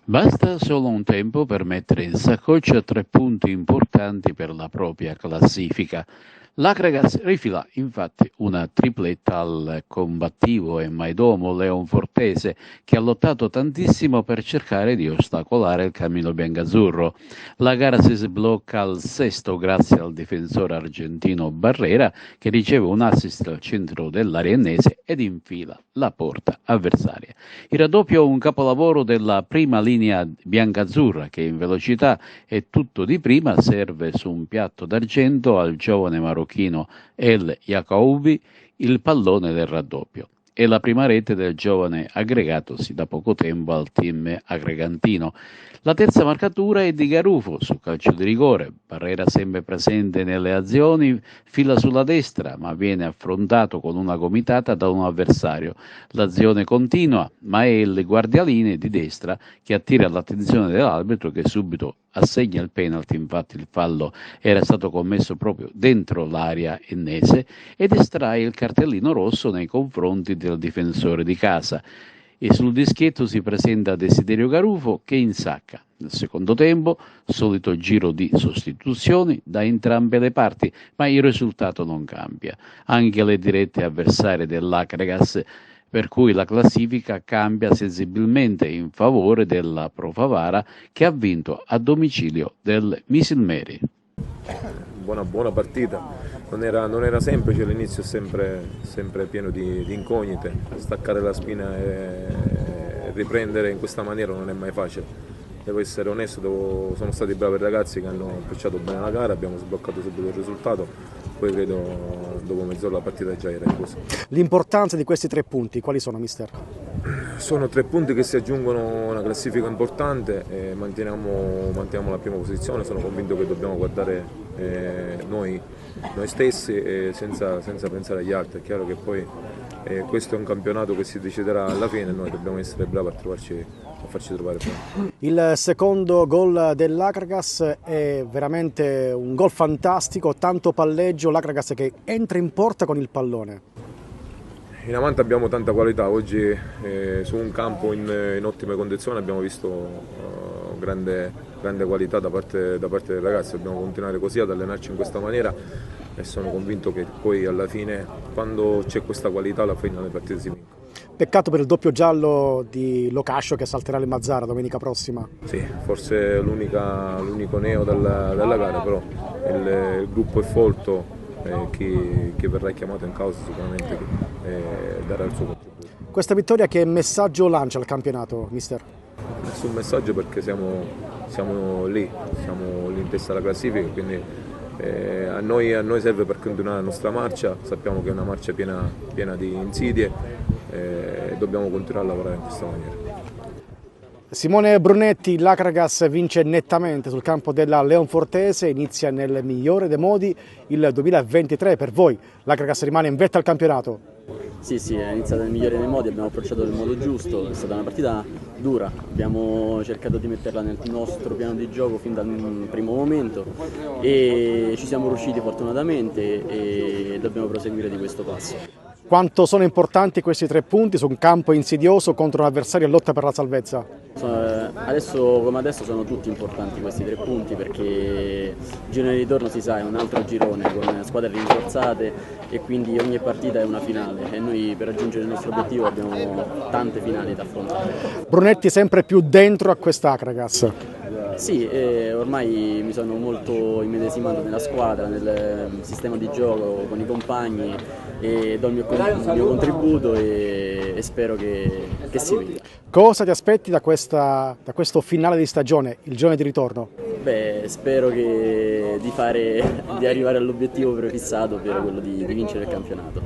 Basta solo un tempo per mettere in saccoccia 3 punti importanti per la propria classifica. L'Akragas rifila infatti una tripletta al combattivo e maidomo leonfortese, che ha lottato tantissimo per cercare di ostacolare il cammino biancazzurro. La gara si sblocca al sesto grazie al difensore argentino Barrera, che riceve un assist al centro dell'area ennese ed infila la porta avversaria. Il raddoppio è un capolavoro della prima linea biancazzurra, che in velocità e tutto di prima serve su un piatto d'argento al giovane marocchino El Yacoubi il pallone del raddoppio. È la prima rete del giovane aggregatosi da poco tempo al team aggregantino. La terza marcatura è di Garufo su calcio di rigore. Barrera, sempre presente nelle azioni, fila sulla destra, ma viene affrontato con una gomitata da un avversario. L'azione continua, ma è il guardialine di destra che attira l'attenzione dell'arbitro, che subito assegna il penalty. Infatti il fallo era stato commesso proprio dentro l'area ennese, ed estrae il cartellino rosso nei confronti del difensore di casa. E sul dischetto si presenta Desiderio Garufo, che insacca. Nel secondo tempo, solito giro di sostituzioni da entrambe le parti, ma il risultato non cambia. Anche le dirette avversarie dell'Akragas, per cui la classifica cambia sensibilmente in favore della Pro Favara, che ha vinto a domicilio del Misilmeri. Buona partita. Non era semplice, l'inizio è sempre pieno di incognite. Staccare la spina e riprendere in questa maniera non è mai facile. Devo essere onesto, sono stati bravi i ragazzi che hanno approcciato bene la gara, abbiamo sbloccato subito il risultato, poi credo dopo mezz'ora la partita già era chiusa. L'importanza di questi 3 punti, quali sono, mister? Sono 3 punti che si aggiungono a una classifica importante e manteniamo la prima posizione. Sono convinto che dobbiamo guardare noi stessi senza pensare agli altri. È chiaro che poi questo è un campionato che si deciderà alla fine e noi dobbiamo essere bravi a farci trovare pronti. Il secondo gol dell'Akragas è veramente un gol fantastico, tanto palleggio, l'Akragas che entra in porta con il pallone. In avanti abbiamo tanta qualità, oggi su un campo in ottime condizioni abbiamo visto grande qualità da parte dei ragazzi. Dobbiamo continuare così ad allenarci in questa maniera e sono convinto che poi alla fine, quando c'è questa qualità, alla fine le partite si vincono. Peccato per il doppio giallo di Locascio, che salterà il Mazzara domenica prossima. Sì, forse è l'unico neo della gara, però il gruppo è folto. Chi verrà chiamato in causa sicuramente darà il suo contributo. Questa vittoria che messaggio lancia al campionato, mister? Nessun messaggio, perché siamo lì in testa alla classifica, quindi a noi serve per continuare la nostra marcia. Sappiamo che è una marcia piena di insidie e dobbiamo continuare a lavorare in questa maniera. Simone Brunetti, l'Akragas vince nettamente sul campo della Leonfortese, inizia nel migliore dei modi il 2023 per voi. L'Akragas rimane in vetta al campionato. Sì, è iniziata nel migliore dei modi, abbiamo approcciato nel modo giusto, è stata una partita dura, abbiamo cercato di metterla nel nostro piano di gioco fin dal primo momento e ci siamo riusciti fortunatamente e dobbiamo proseguire di questo passo. Quanto sono importanti questi 3 punti su un campo insidioso contro un avversario in lotta per la salvezza? Adesso come adesso sono tutti importanti questi 3 punti, perché il girone di ritorno, si sa, è un altro girone con squadre rinforzate e quindi ogni partita è una finale e noi per raggiungere il nostro obiettivo abbiamo tante finali da affrontare. Brunetti sempre più dentro a quest'Akragas. Sì, ormai mi sono molto immedesimato nella squadra, nel sistema di gioco con i compagni e do il mio contributo e spero che si veda. Cosa ti aspetti da questo finale di stagione, il girone di ritorno? Spero di arrivare all'obiettivo prefissato, ovvero quello di vincere il campionato.